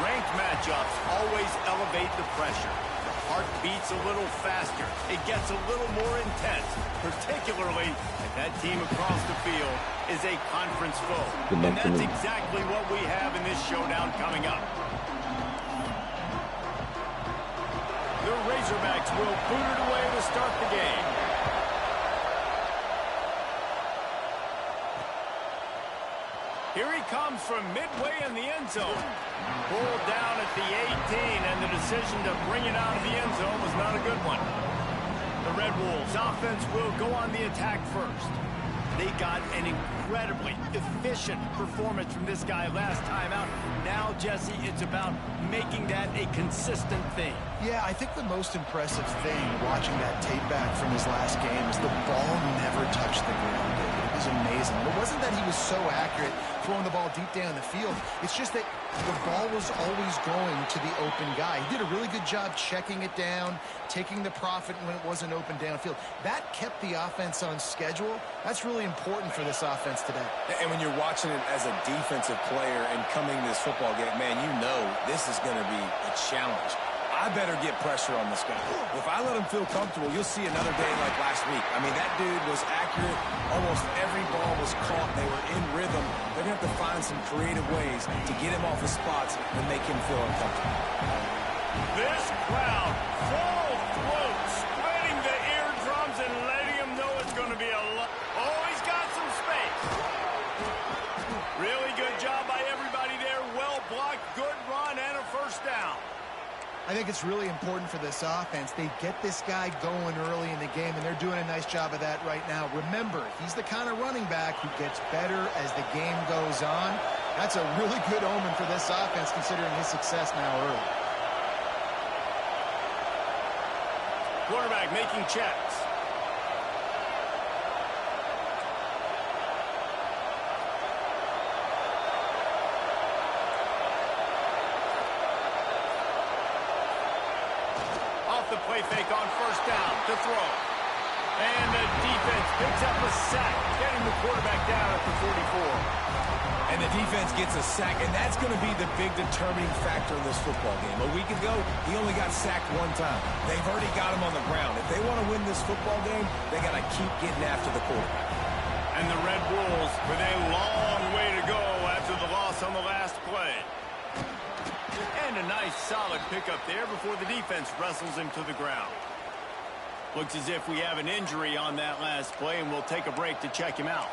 Ranked matchups always elevate the pressure. The heart beats a little faster. It gets a little more intense, particularly if that team across the field is a conference foe. And that's exactly what we have in this showdown coming up. The Razorbacks will boot it away to start the game. Here he comes from midway in the end zone. Pulled down at the 18, and the decision to bring it out of the end zone was not a good one. The Red Wolves offense will go on the attack first. They got an incredibly efficient performance from this guy last time out. Now, Jesse, it's about making that a consistent thing. Yeah, I think the most impressive thing watching that tape back from his last game is the ball never touched the ground. It was amazing. It wasn't that he was so accurate throwing the ball deep down the field. It's just that the ball was always going to the open guy. He did a really good job checking it down, taking the profit when it wasn't open downfield. That kept the offense on schedule. That's really important for this offense today. And when you're watching it as a defensive player and coming this football game, man, you know this is going to be a challenge. I better get pressure on this guy. If I let him feel comfortable, you'll see another day like last week. I mean, that dude was accurate. Almost every ball was caught. They were in rhythm. They're going to have to find some creative ways to get him off his spots and make him feel uncomfortable. This crowd, full throat, spreading the eardrums and letting him know it's going to be a lot. Oh, he's got some space. Really good job by everybody there. Well blocked, good run, and a first down. I think it's really important for this offense. They get this guy going early in the game, and they're doing a nice job of that right now. Remember, he's the kind of running back who gets better as the game goes on. That's a really good omen for this offense, considering his success now early. Quarterback making checks. The play fake on first down to throw. And the defense picks up a sack, getting the quarterback down at the 44. And the defense gets a sack, and that's going to be the big determining factor in this football game. A week ago, he only got sacked one time. They've already got him on the ground. If they want to win this football game, they got to keep getting after the quarterback. And the Red Wolves with a long way to go after the loss on the last play. And a nice solid pickup there before the defense wrestles him to the ground. Looks as if we have an injury on that last play, and we'll take a break to check him out.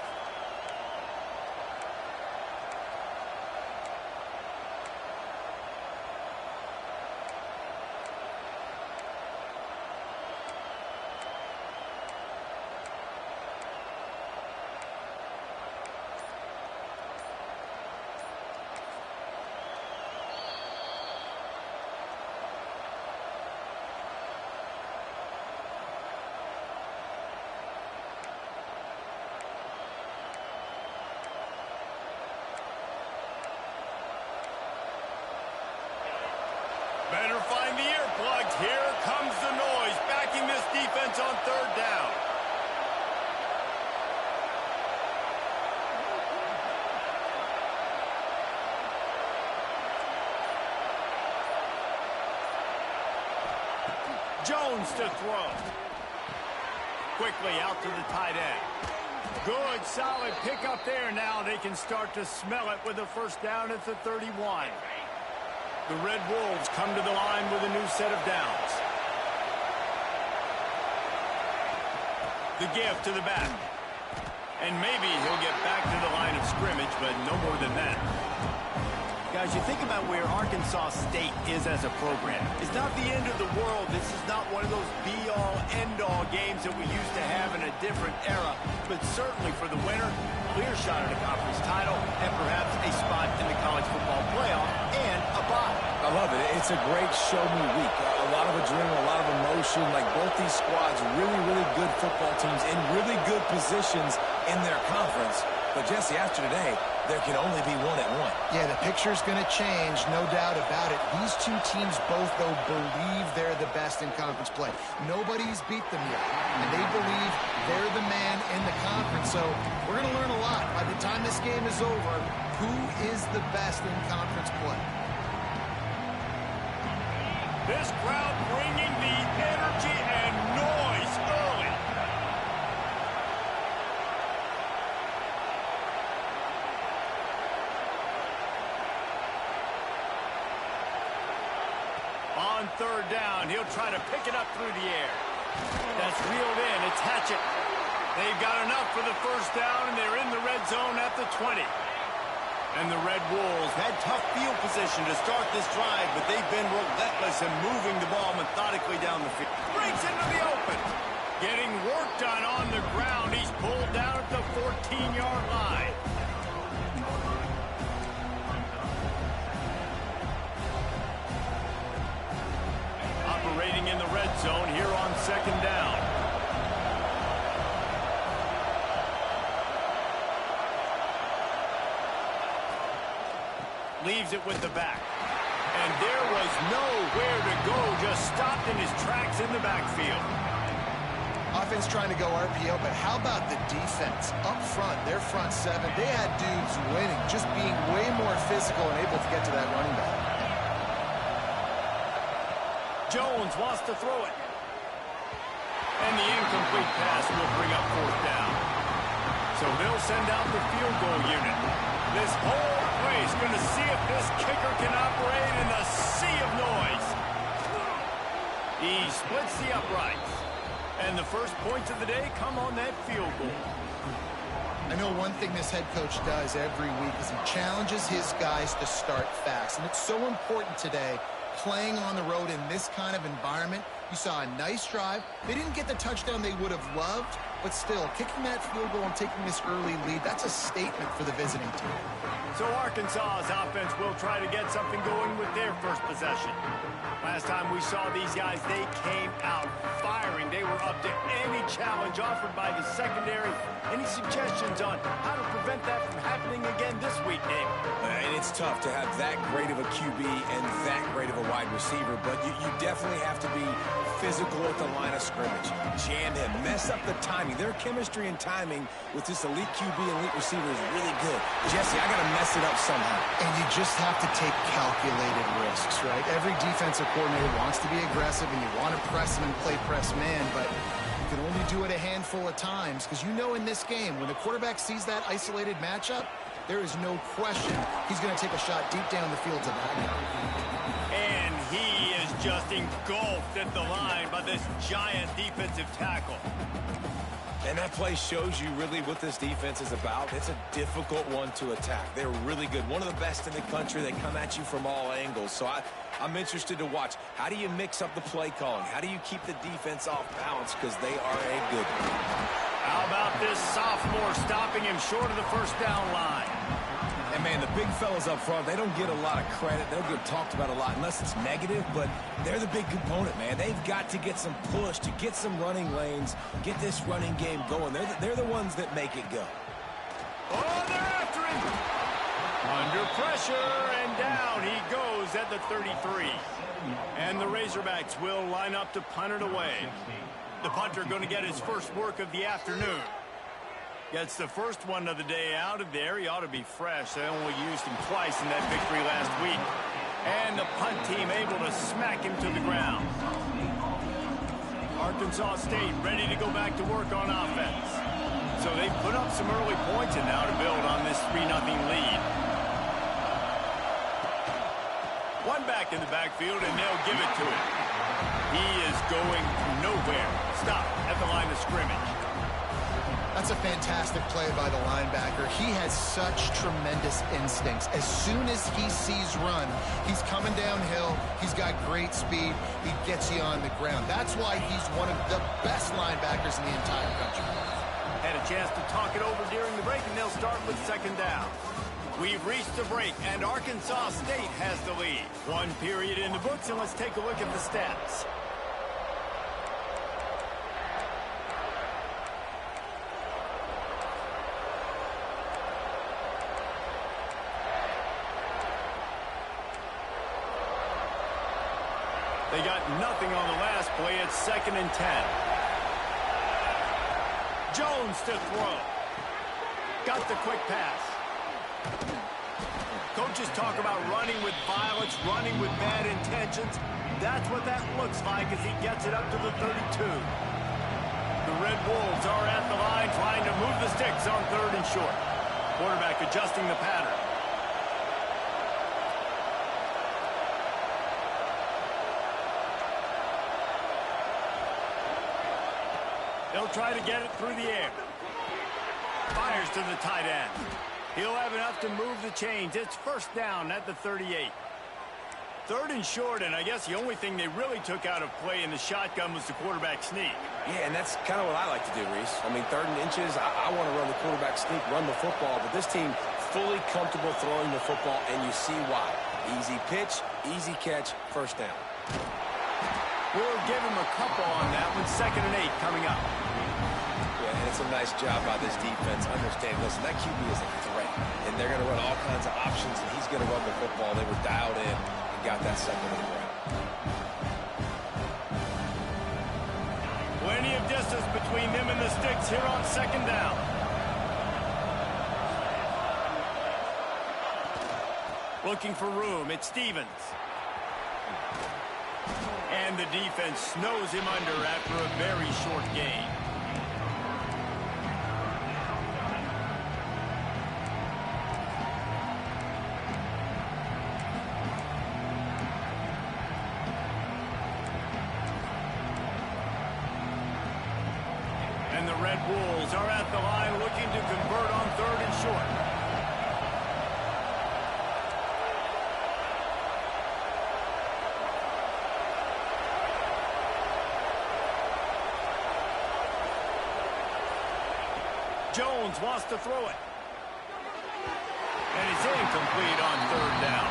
Better find the earplugs. Here comes the noise, backing this defense on third down. Jones to throw. Quickly out to the tight end. Good, solid pickup there. Now they can start to smell it with a first down at the 31. The Red Wolves come to the line with a new set of downs. The give to the back. And maybe he'll get back to the line of scrimmage, but no more than that. Guys, you think about where Arkansas State is as a program. It's not the end of the world. This is not one of those be-all, end-all games that we used to have in a different era. But certainly for the winner, clear shot at a conference title and perhaps a spot in the college football playoff and a bye. I love it. It's a great show-me week. A lot of adrenaline, a lot of emotion. Like both these squads, really, really good football teams in really good positions in their conference. But, Jesse, after today, there can only be one at one. Yeah, the picture's going to change, no doubt about it. These two teams both, though, believe they're the best in conference play. Nobody's beat them yet, and they believe they're the man in the conference. So we're going to learn a lot. By the time this game is over, who is the best in conference play? This crowd bringing the energy and noise early. On third down, he'll try to pick it up through the air. That's reeled in. It's Hatchett. They've got enough for the first down, and they're in the red zone at the 20. And the Red Wolves had tough field position to start this drive, but they've been relentless in moving the ball methodically down the field. Breaks into the open. Getting work done on the ground. He's pulled down at the 14-yard line. Operating in the red zone here on second down. Leaves it with the back. And there was nowhere to go, just stopped in his tracks in the backfield. Offense trying to go RPO, but how about the defense? Up front, their front seven, they had dudes winning, just being way more physical and able to get to that running back. Jones wants to throw it. And the incomplete pass will bring up fourth down. So they'll send out the field goal unit. This whole place going to see if this kicker can operate in the sea of noise. He splits the uprights. And the first points of the day come on that field goal. I know one thing this head coach does every week is he challenges his guys to start fast. And it's so important today, playing on the road in this kind of environment. You saw a nice drive. They didn't get the touchdown they would have loved, but still, kicking that field goal and taking this early lead, that's a statement for the visiting team. So Arkansas's offense will try to get something going with their first possession. Last time we saw these guys, they came out firing. They were up to any challenge offered by the secondary. Any suggestions on how to prevent that from happening again this week, Dave? And it's tough to have that great of a QB and that great of a wide receiver, but you definitely have to be physical at the line of scrimmage. Jam him, mess up the timing. Their chemistry and timing with this elite QB and elite receiver is really good. Jesse, I got to mess it up somehow. And you just have to take calculated risks, right? Every defensive coordinator wants to be aggressive, and you want to press him and play press man, but you can only do it a handful of times because you know in this game, when the quarterback sees that isolated matchup, there is no question he's going to take a shot deep down the field to that guy. And he is just engulfed at the line by this giant defensive tackle. And that play shows you really what this defense is about. It's a difficult one to attack. They're really good. One of the best in the country. They come at you from all angles. So I'm interested to watch. How do you mix up the play calling? How do you keep the defense off balance? Because they are a good one. How about this sophomore stopping him short of the first down line? And, man, the big fellas up front, they don't get a lot of credit. They don't get talked about a lot unless it's negative, but they're the big component, man. They've got to get some push to get some running lanes, get this running game going. They're the ones that make it go. Oh, they're after him. Under pressure, and down he goes at the 33. And the Razorbacks will line up to punt it away. The punter going to get his first work of the afternoon. Gets the first one of the day out of there. He ought to be fresh. They only used him twice in that victory last week. And the punt team able to smack him to the ground. Arkansas State ready to go back to work on offense. So they put up some early points and now to build on this 3-0 lead. One back in the backfield and they'll give it to him. He is going nowhere. Stop at the line of scrimmage. That's a fantastic play by the linebacker. He has such tremendous instincts. As soon as he sees run, he's coming downhill. He's got great speed. He gets you on the ground. That's why he's one of the best linebackers in the entire country. Had a chance to talk it over during the break, and they'll start with second down. We've reached the break, and Arkansas State has the lead. One period in the books, and let's take a look at the stats. They got nothing on the last play. It's 2nd and 10. Jones to throw. Got the quick pass. Coaches talk about running with violence, running with bad intentions. that's what that looks like as he gets it up to the 32. The Red Wolves are at the line trying to move the sticks on 3rd and short. Quarterback adjusting the pattern. They'll try to get it through the air. Fires to the tight end. He'll have enough to move the chains. It's 1st down at the 38. 3rd and short, and I guess the only thing they really took out of play in the shotgun was the quarterback sneak. Yeah, and that's kind of what I like to do, Reese. I mean, 3rd and inches, I want to run the quarterback sneak, run the football, but this team fully comfortable throwing the football, and you see why. Easy pitch, easy catch, 1st down. We'll give him a couple on that one. 2nd and 8 coming up. Yeah, and it's a nice job by this defense. Understand, listen, that QB is a threat, and they're going to run all kinds of options, and he's going to run the football. They were dialed in and got that 2nd and 3. Plenty of distance between them and the sticks here on 2nd down. Looking for room. It's Stevens. And the defense snows him under after a very short gain. And the Red Wolves are at the line looking to convert on 3rd and short. Jones wants to throw it. And he's incomplete on 3rd down.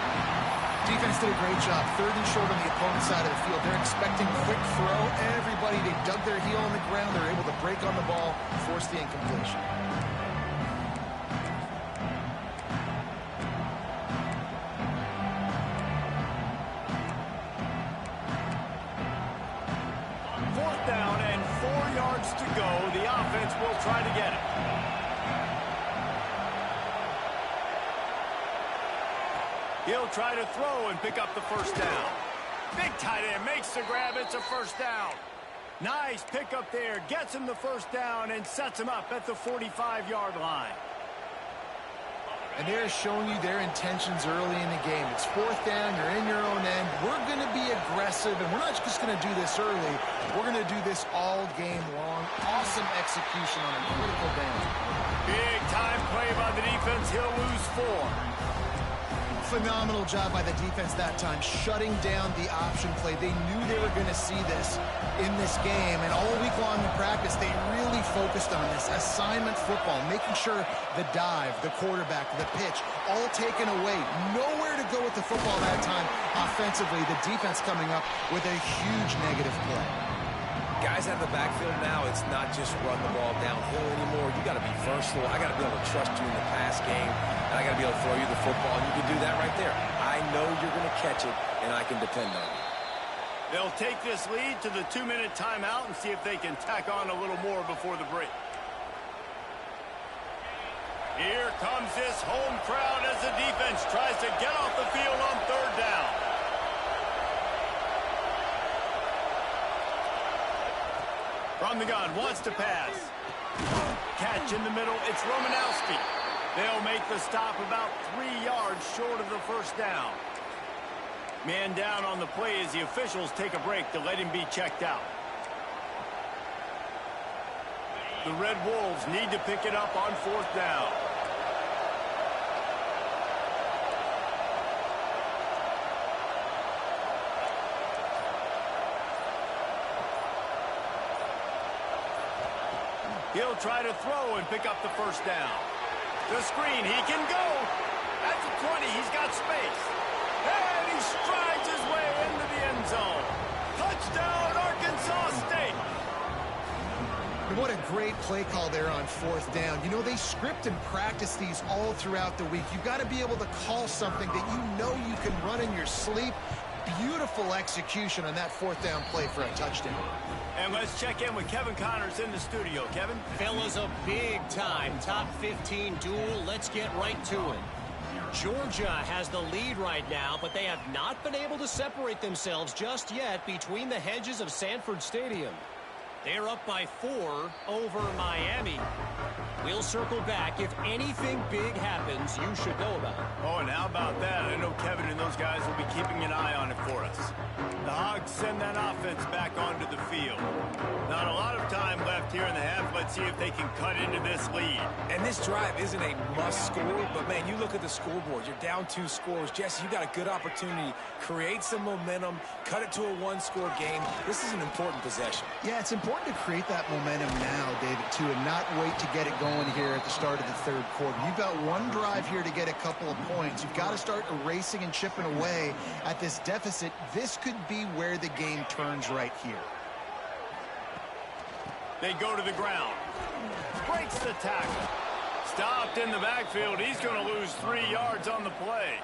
Defense did a great job. 3rd and short on the opponent's side of the field. They're expecting quick throw. Everybody, they dug their heel on the ground. They're able to break on the ball, force the incompletion. Fourth down and 4 yards to go. The offense will try to get it. He'll try to throw and pick up the 1st down. Big tight end makes the grab. It's a 1st down. Nice pickup there. Gets him the 1st down and sets him up at the 45-yard line. And they're showing you their intentions early in the game. It's 4th down. You're in your own end. We're going to be aggressive, and we're not just going to do this early. We're going to do this all game long. Awesome execution on a critical down. Big time play by the defense. He'll lose 4. Phenomenal job by the defense that time, shutting down the option play. They knew they were going to see this in this game, and all week long in practice, they really focused on this assignment football, making sure the dive, the quarterback, the pitch, all taken away. Nowhere to go with the football that time offensively. The defense coming up with a huge negative play. Guys out of the backfield now, it's not just run the ball downhill anymore. You got to be versatile. I got to be able to trust you in the pass game, and I got to be able to throw you the football, and you can do that right there. I know you're going to catch it, and I can depend on you. They'll take this lead to the 2-minute timeout and see if they can tack on a little more before the break. Here comes this home crowd as the defense tries to get off the field on 3rd down. From the gun, wants to pass. Catch in the middle, it's Romanowski. They'll make the stop about 3 yards short of the 1st down. Man down on the play as the officials take a break to let him be checked out. The Red Wolves need to pick it up on 4th down. He'll try to throw and pick up the 1st down. The screen, he can go. At the 20, he's got space. And he strides his way into the end zone. Touchdown, Arkansas State. And what a great play call there on 4th down. You know, they script and practice these all throughout the week. You've got to be able to call something that you know you can run in your sleep. Beautiful execution on that 4th down play for a touchdown. And let's check in with Kevin Connors in the studio. Kevin? Fellas, a big-time top 15 duel. Let's get right to it. Georgia has the lead right now, but they have not been able to separate themselves just yet between the hedges of Sanford Stadium. They're up by 4 over Miami. We'll circle back. If anything big happens, you should know about it. Oh, and how about that? I know Kevin and those guys will be keeping an eye on it for us. The Hogs send that offense back onto the field. Not a lot of time left here in the half. Let's see if they can cut into this lead. And this drive isn't a must score, but, man, you look at the scoreboard. You're down 2 scores. Jesse, you got a good opportunity. Create some momentum. Cut it to a 1-score game. This is an important possession. Yeah, it's important to create that momentum now, David, too, and not wait to get it going here at the start of the third quarter. You've got one drive here to get a couple of points. You've got to start erasing and chipping away at this deficit. This could be where the game turns right here. They go to the ground. Breaks the tackle. Stopped in the backfield. He's going to lose 3 yards on the play.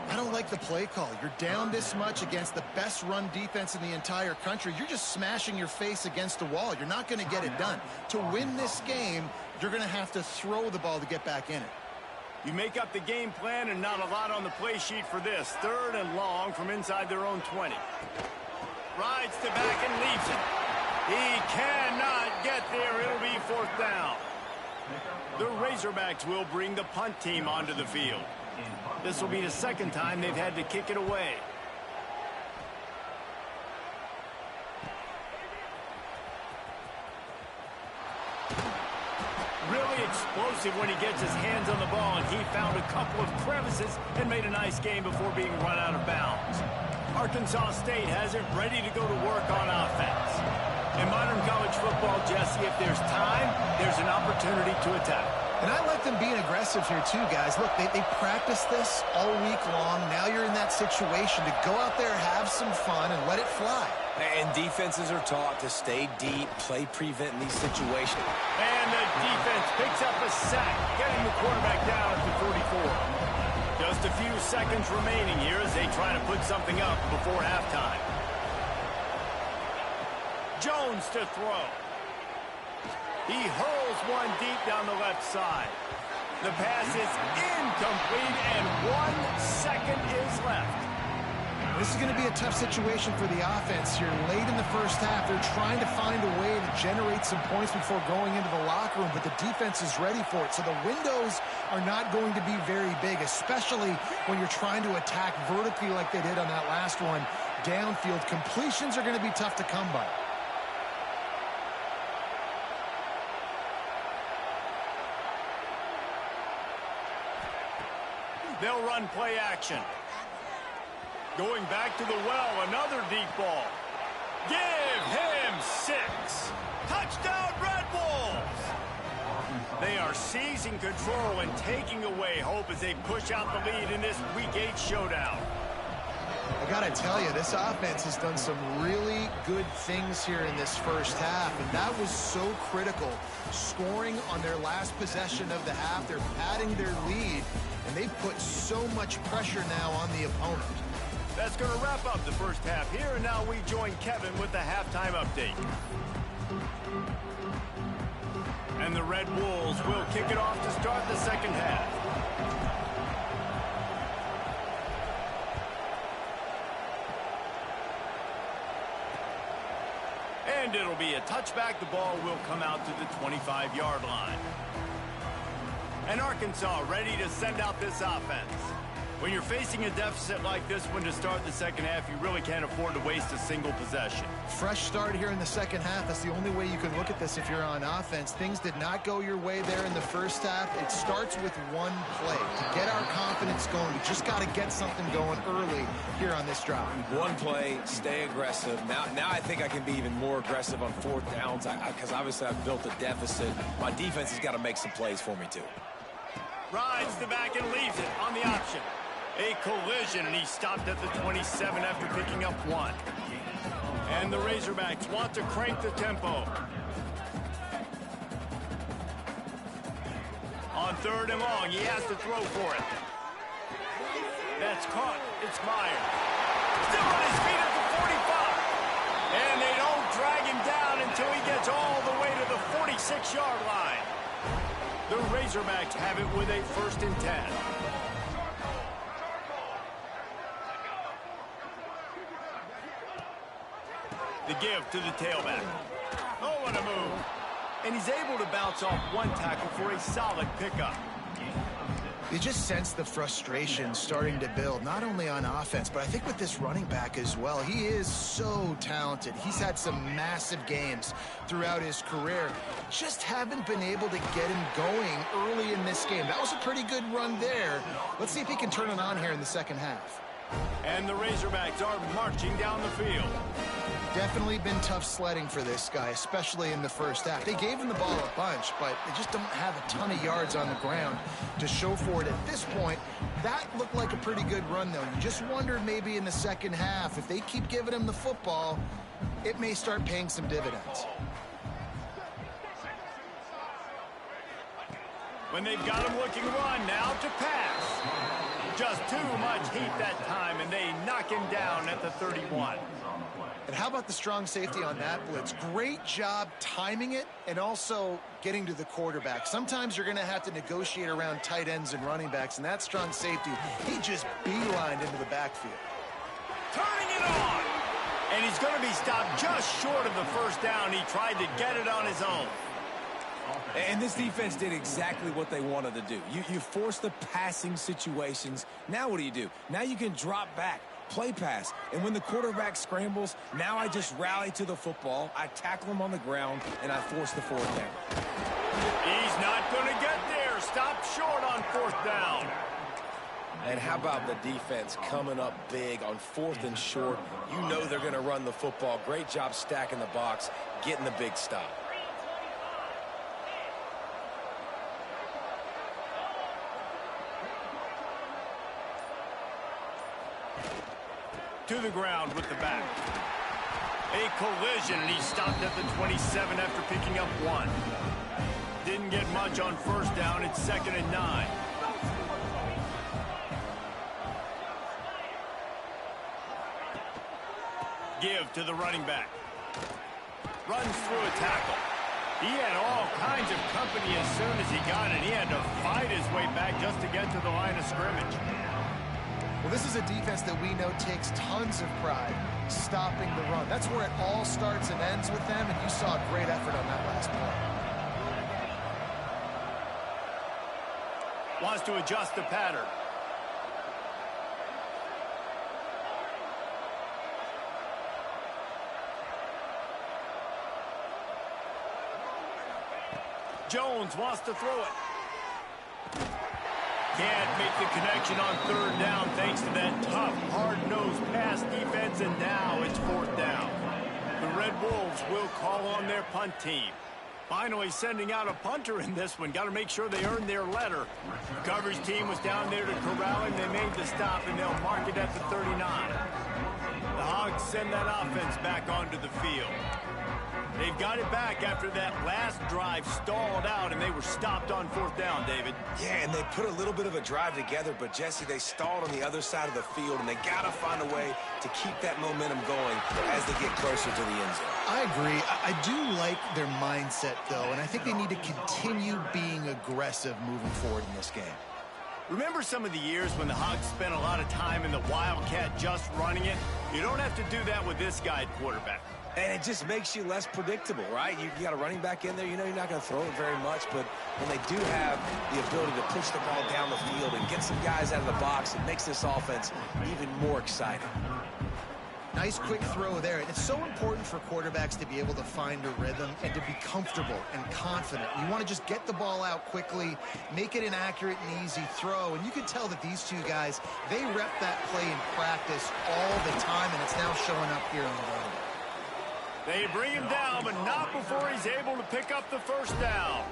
I don't like the play call. You're down this much against the best run defense in the entire country. You're just smashing your face against the wall. You're not going to get it done. To win this game, you're going to have to throw the ball to get back in it. You make up the game plan and not a lot on the play sheet for this. 3rd and long from inside their own 20. Rides to back and leaves it. He cannot get there. It'll be 4th down. The Razorbacks will bring the punt team onto the field. This will be the 2nd time they've had to kick it away. Really explosive when he gets his hands on the ball, and he found a couple of crevices and made a nice game before being run out of bounds. Arkansas State has it ready to go to work on offense. In modern college football, Jesse, if there's time, there's an opportunity to attack. And I like them being aggressive here too, guys. Look, they practiced this all week long. Now you're in that situation to go out there, have some fun, and let it fly. And defenses are taught to stay deep, play prevent in these situations. And the defense picks up a sack, getting the quarterback down at the 44. Just a few seconds remaining here as they try to put something up before halftime. Jones to throw. He hurls one deep down the left side. The pass is incomplete, and 1 second is left. This is going to be a tough situation for the offense here. Late in the first half, they're trying to find a way to generate some points before going into the locker room, but the defense is ready for it. So the windows are not going to be very big, especially when you're trying to attack vertically like they did on that last one. Downfield completions are going to be tough to come by. They'll run play action. Going back to the well, another deep ball. Give him 6. Touchdown, Red Wolves! They are seizing control and taking away hope as they push out the lead in this Week 8 showdown. I got to tell you, this offense has done some really good things here in this first half, and that was so critical. Scoring on their last possession of the half, they're padding their lead, and they've put so much pressure now on the opponent. That's going to wrap up the first half here, and now we join Kevin with the halftime update. And the Red Wolves will kick it off to start the second half. And it'll be a touchback. The ball will come out to the 25-yard line. And Arkansas ready to send out this offense. When you're facing a deficit like this one to start the second half, you really can't afford to waste a single possession. Fresh start here in the second half. That's the only way you can look at this if you're on offense. Things did not go your way there in the first half. It starts with one play. To get our confidence going, we just got to get something going early here on this drive. One play, stay aggressive. Now I think I can be even more aggressive on 4th downs because obviously I've built a deficit. My defense has got to make some plays for me too. Rides the back and leaves it on the option. A collision, and he stopped at the 27 after picking up 1. And the Razorbacks want to crank the tempo. On 3rd and long, he has to throw for it. That's caught. It's Meyer. Still on his feet at the 45. And they don't drag him down until he gets all the way to the 46-yard line. The Razorbacks have it with a 1st and 10. The give to the tailback. Oh, what a move. And he's able to bounce off one tackle for a solid pickup. You just sense the frustration starting to build, not only on offense, but I think with this running back as well. He is so talented. He's had some massive games throughout his career. Just haven't been able to get him going early in this game. That was a pretty good run there. Let's see if he can turn it on here in the second half. And the Razorbacks are marching down the field. Definitely been tough sledding for this guy, especially in the first half. They gave him the ball a bunch, but they just don't have a ton of yards on the ground to show for it at this point. That looked like a pretty good run, though. You just wondered maybe in the second half, if they keep giving him the football, it may start paying some dividends. When they've got him looking run, now to pass. Just too much heat that time, and they knock him down at the 31. And how about the strong safety on that blitz? Great job timing it and also getting to the quarterback. Sometimes you're going to have to negotiate around tight ends and running backs, and that strong safety, he just beelined into the backfield. Turning it on! And he's going to be stopped just short of the 1st down. He tried to get it on his own. And this defense did exactly what they wanted to do. You force the passing situations. Now what do? Now you can drop back, play pass. And when the quarterback scrambles, now I just rally to the football. I tackle him on the ground, and I force the 4th down. He's not going to get there. Stop short on 4th down. And how about the defense coming up big on 4th and short? You know they're going to run the football. Great job stacking the box, getting the big stop. To the ground with the back. A collision, and he stopped at the 27 after picking up 1. Didn't get much on 1st down. It's 2nd and 9. Give to the running back. Runs through a tackle. He had all kinds of company as soon as he got it. He had to fight his way back just to get to the line of scrimmage. Well, this is a defense that we know takes tons of pride stopping the run. That's where it all starts and ends with them, and you saw a great effort on that last play. Wants to adjust the pattern. Jones wants to throw it. Can't make the connection on 3rd down thanks to that tough, hard-nosed pass defense, and now it's 4th down. The Red Wolves will call on their punt team. Finally sending out a punter in this one. Got to make sure they earn their letter. The coverage team was down there to corral him. They made the stop, and they'll mark it at the 39. The Hogs send that offense back onto the field. They've got it back after that last drive stalled out, and they were stopped on 4th down, David. Yeah, and they put a little bit of a drive together, but, Jesse, they stalled on the other side of the field, and they got to find a way to keep that momentum going as they get closer to the end zone. I agree. I do like their mindset, though, and I think they need to continue being aggressive moving forward in this game. Remember some of the years when the Hogs spent a lot of time in the Wildcat just running it? You don't have to do that with this guy at quarterback. And it just makes you less predictable, right? You got a running back in there. You know you're not going to throw it very much, but when they do have the ability to push the ball down the field and get some guys out of the box, it makes this offense even more exciting. Nice quick throw there. It's so important for quarterbacks to be able to find a rhythm and to be comfortable and confident. You want to just get the ball out quickly, make it an accurate and easy throw. And you can tell that these two guys, they rep that play in practice all the time, and it's now showing up here in the game. They bring him down, but not before he's able to pick up the 1st down.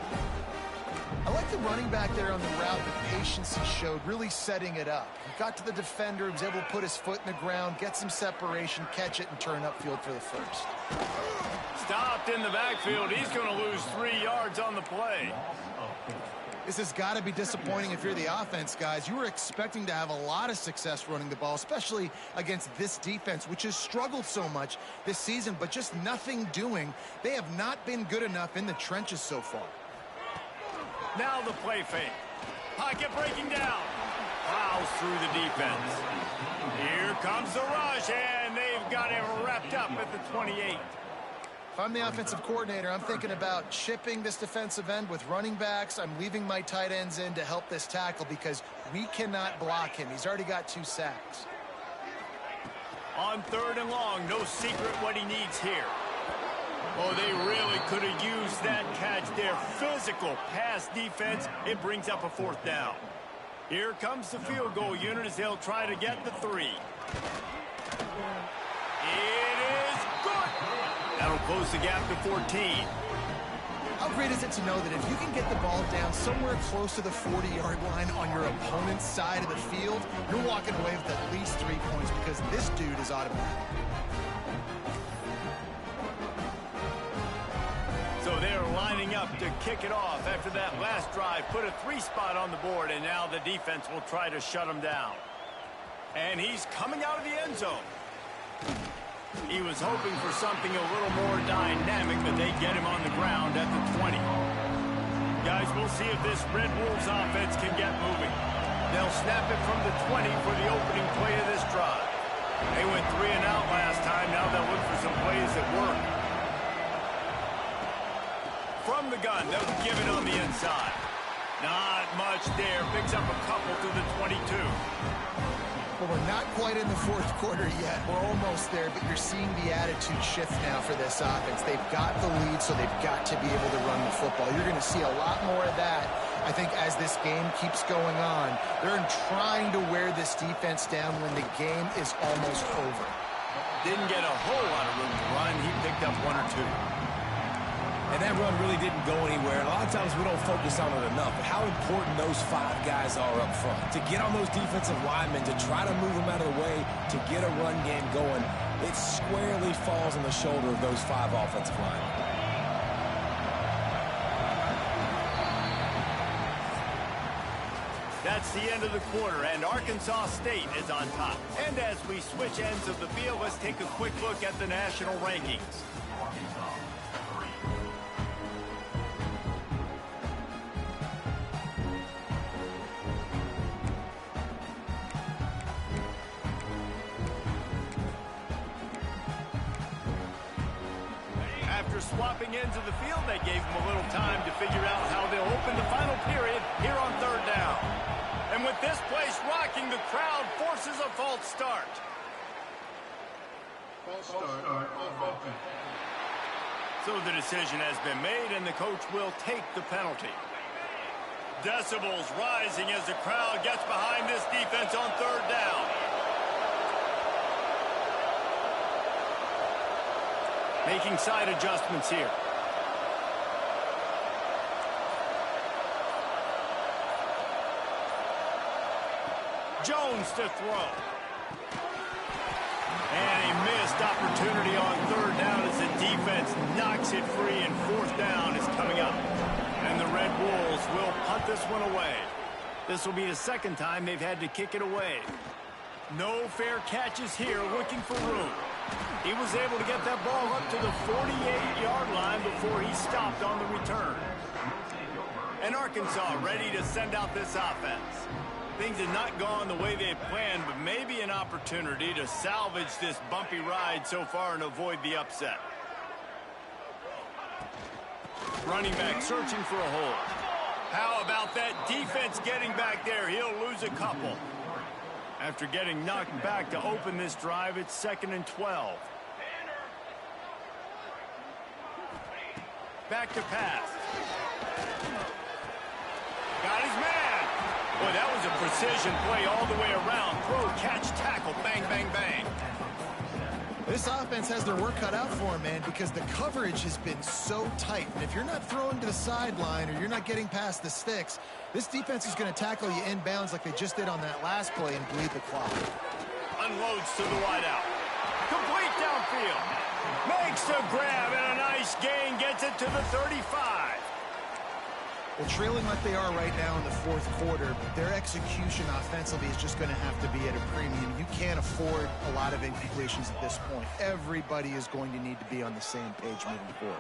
I like the running back there on the route, the patience he showed, really setting it up. He got to the defender, he was able to put his foot in the ground, get some separation, catch it, and turn upfield for the 1st. Stopped in the backfield. He's going to lose 3 yards on the play. This has got to be disappointing if you're the offense, guys. You were expecting to have a lot of success running the ball, especially against this defense, which has struggled so much this season, but just nothing doing. They have not been good enough in the trenches so far. Now the play fake. Pocket breaking down. Plows through the defense. Here comes the rush, and they've got it wrapped up at the 28. If I'm the offensive coordinator, I'm thinking about chipping this defensive end with running backs. I'm leaving my tight ends in to help this tackle because we cannot block him. He's already got 2 sacks. On 3rd and long, no secret what he needs here. Oh, they really could have used that catch there. Physical pass defense. It brings up a 4th down. Here comes the field goal unit as they'll try to get the 3. It is good. That'll close the gap to 14. How great is it to know that if you can get the ball down somewhere close to the 40-yard line on your opponent's side of the field, you're walking away with at least 3 points because this dude is automatic. So they're lining up to kick it off after that last drive. Put a 3 spot on the board, and now the defense will try to shut him down. And he's coming out of the end zone. He was hoping for something a little more dynamic, but they get him on the ground at the 20. Guys, we'll see if this Red Wolves offense can get moving. They'll snap it from the 20 for the opening play of this drive. They went 3 and out last time. Now they'll look for some plays that work. From the gun, they'll give it on the inside. Not much there. Picks up a couple to the 22. Well, we're not quite in the 4th quarter yet. We're almost there, but you're seeing the attitude shift now for this offense. They've got the lead, so they've got to be able to run the football. You're going to see a lot more of that, I think, as this game keeps going on. They're trying to wear this defense down when the game is almost over. Didn't get a whole lot of room to run. He picked up 1 or 2. And that run really didn't go anywhere. And a lot of times we don't focus on it enough. But how important those 5 guys are up front. To get on those defensive linemen, to try to move them out of the way, to get a run game going, it squarely falls on the shoulder of those 5 offensive linemen. That's the end of the quarter, and Arkansas State is on top. And as we switch ends of the field, let's take a quick look at the national rankings. Swapping ends of the field, that gave them a little time to figure out how they'll open the final period here on 3rd down. And with this place rocking, the crowd forces a false start. False start on offense. So the decision has been made, and the coach will take the penalty. Decibels rising as the crowd gets behind this defense on 3rd down. Making side adjustments here. Jones to throw. And a missed opportunity on 3rd down as the defense knocks it free, and 4th down is coming up. And the Red Wolves will punt this one away. This will be the 2nd time they've had to kick it away. No fair catches here, looking for room. He was able to get that ball up to the 48-yard line before he stopped on the return. And Arkansas ready to send out this offense. Things have not gone the way they had planned, but maybe an opportunity to salvage this bumpy ride so far and avoid the upset. Running back searching for a hole. How about that defense getting back there? He'll lose a couple. After getting knocked back to open this drive, it's 2nd and 12. Back to pass. Got his man. Boy, that was a precision play all the way around. Throw, catch, tackle, bang, bang, bang. This offense has their work cut out for them, man, because the coverage has been so tight. And if you're not throwing to the sideline or you're not getting past the sticks, this defense is going to tackle you inbounds like they just did on that last play and bleed the clock. Unloads to the wideout. Complete downfield. Makes the grab, and a nice gain gets it to the 35. Well, trailing like they are right now in the 4th quarter, their execution offensively is just going to have to be at a premium. You can't afford a lot of incompletions at this point. Everybody is going to need to be on the same page moving forward.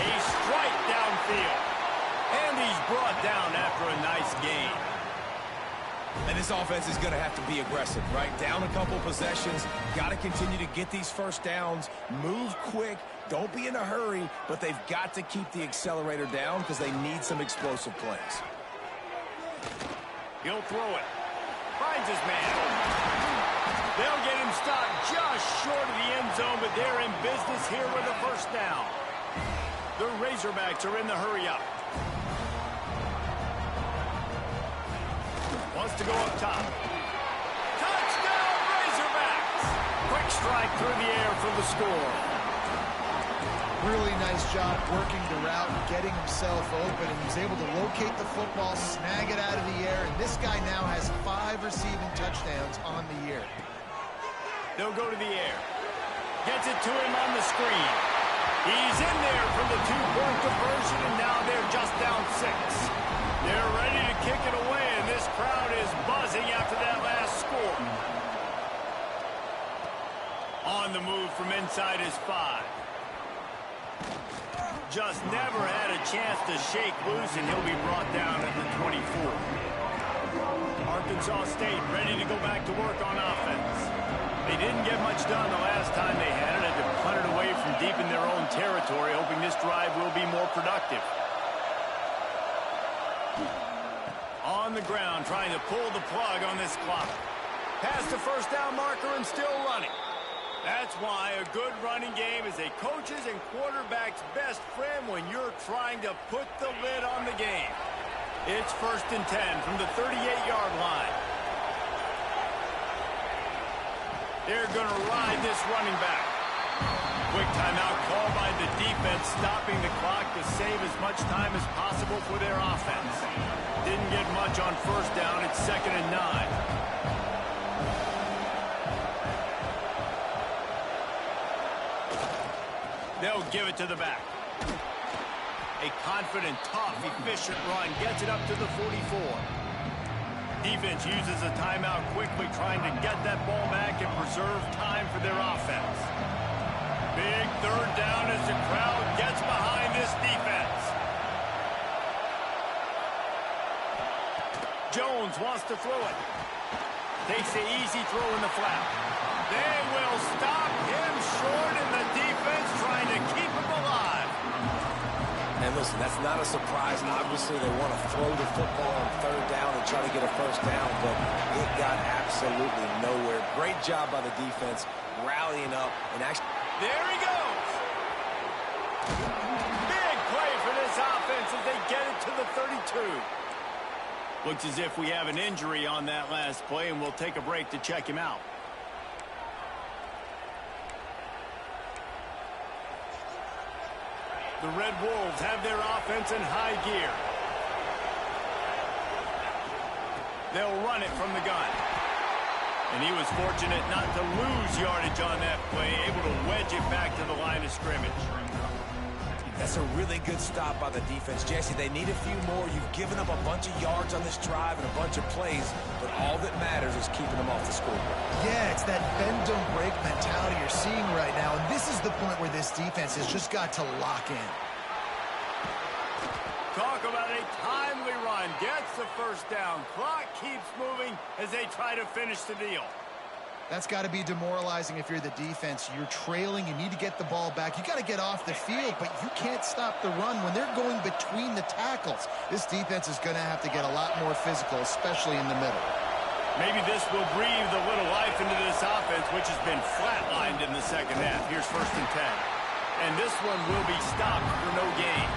A strike downfield. And he's brought down after a nice gain. And this offense is going to have to be aggressive, right? Down a couple possessions. Got to continue to get these first downs. Move quick. Don't be in a hurry. But they've got to keep the accelerator down because they need some explosive plays. He'll throw it. Finds his man. They'll get him stopped just short of the end zone, but they're in business here with a first down. The Razorbacks are in the hurry-up. Wants to go up top. Touchdown, Razorbacks! Quick strike through the air for the score. Really nice job working the route and getting himself open, and he's able to locate the football, snag it out of the air, and this guy now has 5 receiving touchdowns on the year. They'll go to the air. Gets it to him on the screen. He's in there for the 2-point conversion, and now they're just down 6. They're ready to kick it away, and this crowd is buzzing after that last score. On the move from inside his 5. Just never had a chance to shake loose, and he'll be brought down at the 24. Arkansas State ready to go back to work on offense. They didn't get much done the last time they had it. Had to punt it away from deep in their own territory, hoping this drive will be more productive. On the ground, trying to pull the plug on this clock. Past the first down marker and still running. That's why a good running game is a coach's and quarterback's best friend when you're trying to put the lid on the game. It's 1st and 10 from the 38-yard line. They're going to ride this running back. Quick timeout called by the defense, stopping the clock to save as much time as possible for their offense. Didn't get much on first down. It's 2nd and 9. They'll give it to the back. A confident, tough, efficient run gets it up to the 44. Defense uses a timeout quickly, trying to get that ball back and preserve time for their offense. Big 3rd down as the crowd gets behind this defense. Jones wants to throw it. Takes the easy throw in the flat. They will stop him short, and the defense trying to keep him alive. And listen, that's not a surprise. Obviously, they want to throw the football on 3rd down and try to get a first down, but it got absolutely nowhere. Great job by the defense, rallying up and actually. There he goes. Big play for this offense as they get it to the 32. Looks as if we have an injury on that last play, and we'll take a break to check him out. The Red Wolves have their offense in high gear. They'll run it from the gun. And he was fortunate not to lose yardage on that play, able to wedge it back to the line of scrimmage. That's a really good stop by the defense. Jesse, they need a few more. You've given up a bunch of yards on this drive and a bunch of plays, but all that matters is keeping them off the scoreboard. Yeah, it's that bend, don't break mentality you're seeing right now, and this is the point where this defense has just got to lock in. Talk about a timely run. Gets the first down. Clock keeps moving as they try to finish the deal. That's got to be demoralizing if you're the defense. You're trailing. You need to get the ball back. You got to get off the field, but you can't stop the run when they're going between the tackles. This defense is going to have to get a lot more physical, especially in the middle. Maybe this will breathe a little life into this offense, which has been flatlined in the second half. Here's 1st and 10. And this one will be stopped for no gain.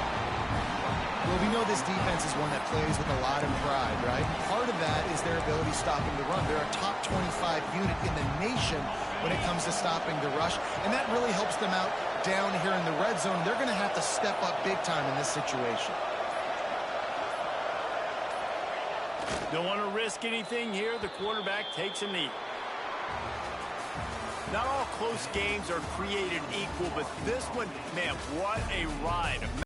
Well, we know this defense is one that plays with a lot of pride, right? And part of that is their ability stopping the run. They're a top 25 unit in the nation when it comes to stopping the rush, and that really helps them out down here in the red zone. They're going to have to step up big time in this situation. Don't want to risk anything here. The quarterback takes a knee. Not all close games are created equal, but this one, man, what a ride.